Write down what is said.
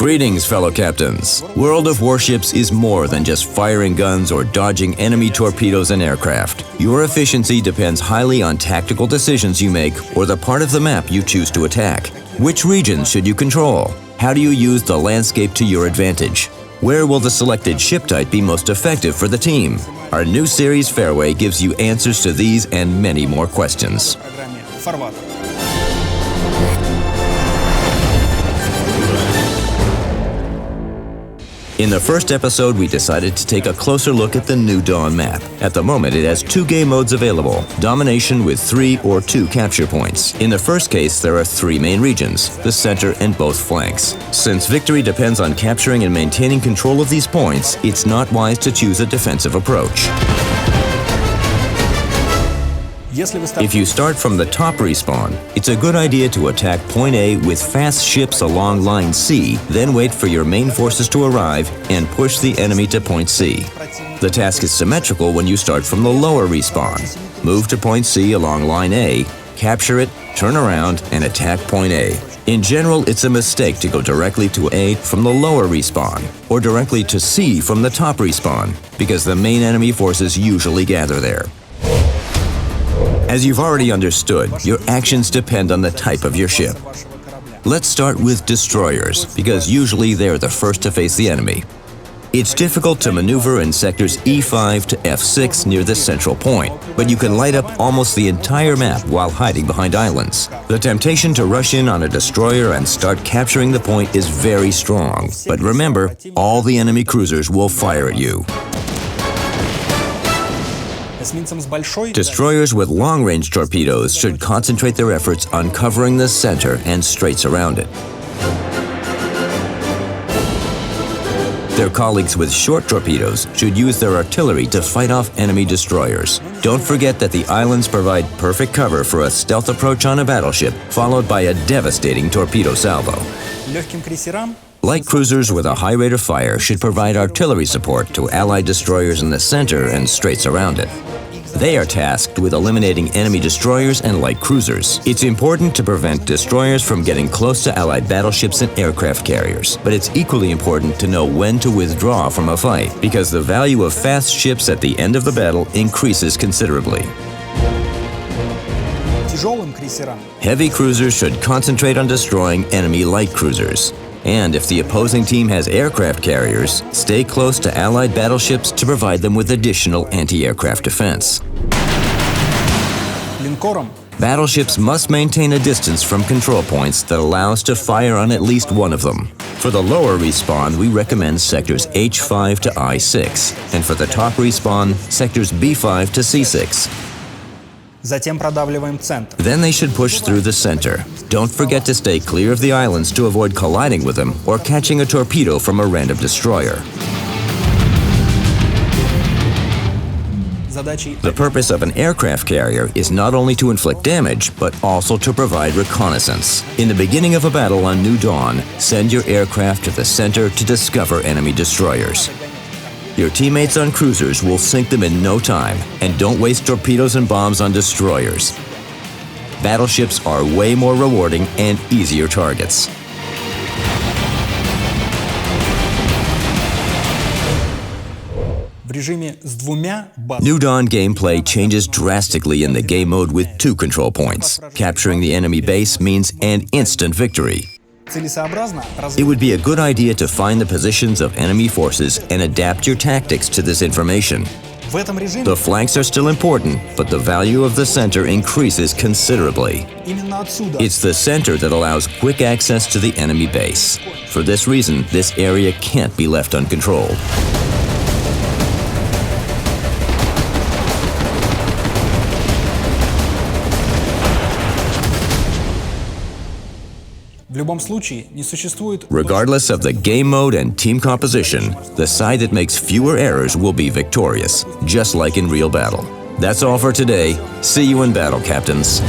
Greetings, fellow captains. World of Warships is more than just firing guns or dodging enemy torpedoes and aircraft. Your efficiency depends highly on tactical decisions you make or the part of the map you choose to attack. Which regions should you control? How do you use the landscape to your advantage? Where will the selected ship type be most effective for the team? Our new series Fairway gives you answers to these and many more questions. In the first episode, we decided to take a closer look at the New Dawn map. At the moment, it has 2 game modes available, domination with 3 or 2 capture points. In the first case, there are 3 main regions, the center and both flanks. Since victory depends on capturing and maintaining control of these points, it's not wise to choose a defensive approach. If you start from the top respawn, it's a good idea to attack Point A with fast ships along Line C, then wait for your main forces to arrive and push the enemy to Point C. The task is symmetrical when you start from the lower respawn. Move to Point C along Line A, capture it, turn around, and attack Point A. In general, it's a mistake to go directly to A from the lower respawn, or directly to C from the top respawn, because the main enemy forces usually gather there. As you've already understood, your actions depend on the type of your ship. Let's start with destroyers, because usually they're the first to face the enemy. It's difficult to maneuver in sectors E5 to F6 near the central point, but you can light up almost the entire map while hiding behind islands. The temptation to rush in on a destroyer and start capturing the point is very strong, but remember, all the enemy cruisers will fire at you. Destroyers with long-range torpedoes should concentrate their efforts on covering the center and straits around it. Their colleagues with short torpedoes should use their artillery to fight off enemy destroyers. Don't forget that the islands provide perfect cover for a stealth approach on a battleship, followed by a devastating torpedo salvo. Light cruisers with a high rate of fire should provide artillery support to Allied destroyers in the center and straits around it. They are tasked with eliminating enemy destroyers and light cruisers. It's important to prevent destroyers from getting close to Allied battleships and aircraft carriers, but it's equally important to know when to withdraw from a fight, because the value of fast ships at the end of the battle increases considerably. Heavy cruisers should concentrate on destroying enemy light cruisers. And if the opposing team has aircraft carriers, stay close to Allied battleships to provide them with additional anti-aircraft defense. Battleships must maintain a distance from control points that allows to fire on at least one of them. For the lower respawn, we recommend sectors H5 to I6, and for the top respawn, sectors B5 to C6. Then they should push through the center. Don't forget to stay clear of the islands to avoid colliding with them or catching a torpedo from a random destroyer. The purpose of an aircraft carrier is not only to inflict damage, but also to provide reconnaissance. In the beginning of a battle on New Dawn, send your aircraft to the center to discover enemy destroyers. Your teammates on cruisers will sink them in no time, and don't waste torpedoes and bombs on destroyers. Battleships are way more rewarding and easier targets. New Dawn gameplay changes drastically in the game mode with 2 control points. Capturing the enemy base means an instant victory. It would be a good idea to find the positions of enemy forces and adapt your tactics to this information. The flanks are still important, but the value of the center increases considerably. It's the center that allows quick access to the enemy base. For this reason, this area can't be left uncontrolled. Regardless of the game mode and team composition, the side that makes fewer errors will be victorious, just like in real battle. That's all for today. See you in battle, captains.